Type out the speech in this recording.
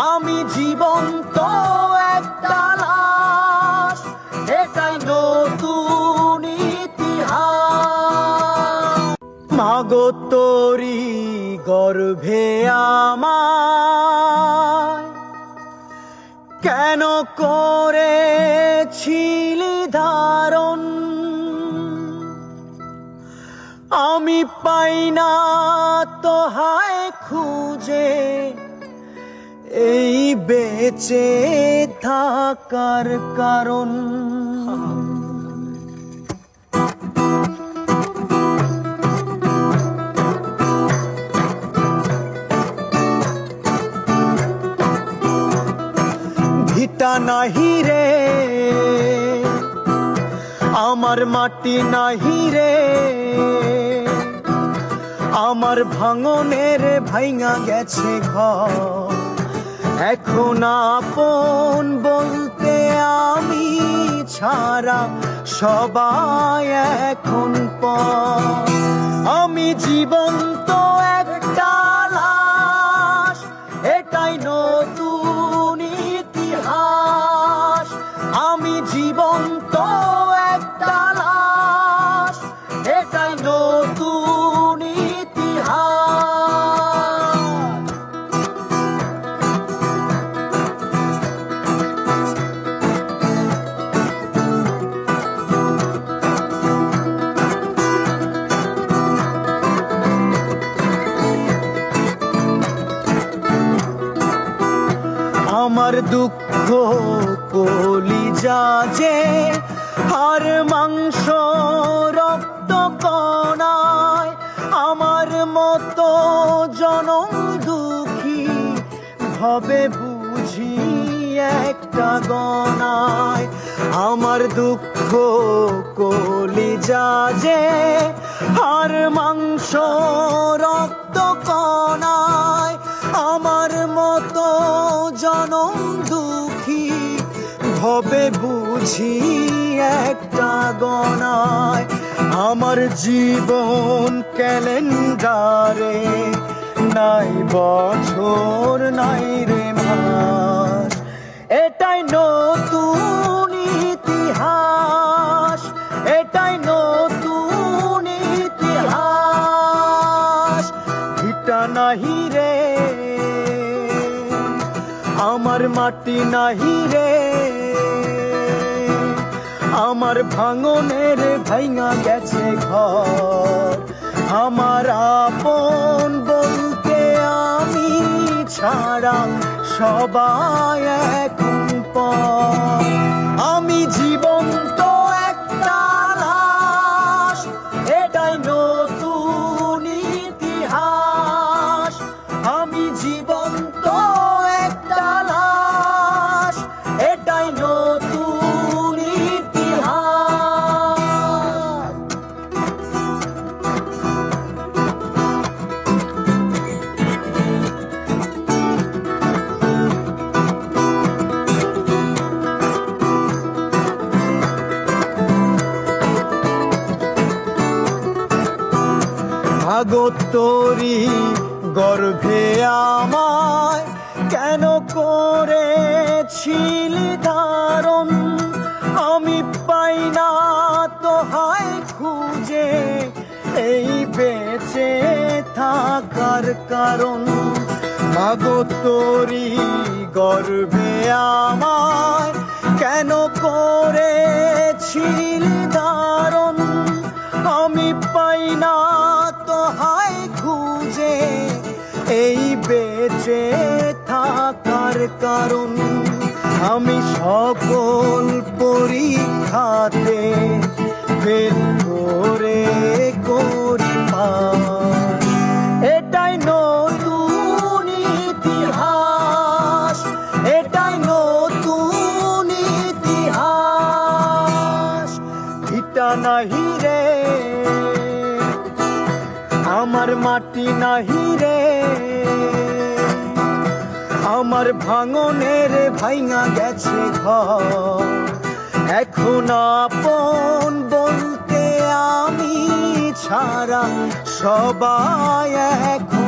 আমি জীবন্ত একটা লাশ, এটাই নতুন ইতিহাস। মাগো তোরি গর্ভে আমায় কেন করেছিলি ধারণ? আমি পাই না তো হায় খুঁজে এই বেঁচে থাকার কারণ। ভিটা নাহি রে আমার, মাটি নাহি রে আমার, ভাঙনের ভাইঙা গেছে ঘর। এখন আপন বলতে আমি ছাড়া সবাই এখন পর। আমি জীবন্ত একটা লাশ, এটাই নতুন ইতিহাস। আমি জীবন্ত একটা লাশ, এটাই নতুন ইতিহাস। আমার দুঃখ কলিজা যে হাড় মাংস রক্ত কণায়, আমার মতো জনম দুঃখী ভবে বুঝি একটা গণায়। আমার দুঃখ কলিজা যে হাড় মাংস রক্ত কণায়, আমার মতো জনম দুঃখী ভবে বুঝি একটা গণায়। আমার জীবন ক্যালেন্ডারে নাই বছর নাই রে মাস, এটাই নতুন ইতিহাস, এটাই নতুন ইতিহাস। ভিটা নাহি রে আমার, মাটি নাহি রে আমার, ভাঙনের ভাইঙা গেছে ঘর। আমার আপন বলতে আমি ছাড়া সবাই এখন পর। আমি জীবন্ত একটা লাশ, এটাই নতুন ইতিহাস। আমি জীবন্ত একটা লাশ, এটাই নতুন ইতিহাস। ভাগো তোরি গর্ভে আমায় কেন করেছিলি ধারণ? আমি পাই না তো হায় খুঁজে এই বেঁচে থাকার কারণ। মাগো তোরি গর্ভে আমায় কেন করেছিলি ধারণ? আমি পাই না তো হায় খুঁজে এই বেঁচে থাকার কারণ। আমি সকল পরীক্ষাতে ফেল করে করি পাস, এটাই নতুন ইতিহাস, এটাই নতুন ইতিহাস। ভিটা নাহি রে আমার, মাটি নাহি রে আমার, ভাঙনের ভাইঙা গেছে ঘর। এখন আপন বলতে আমি ছাড়া সবাই এখন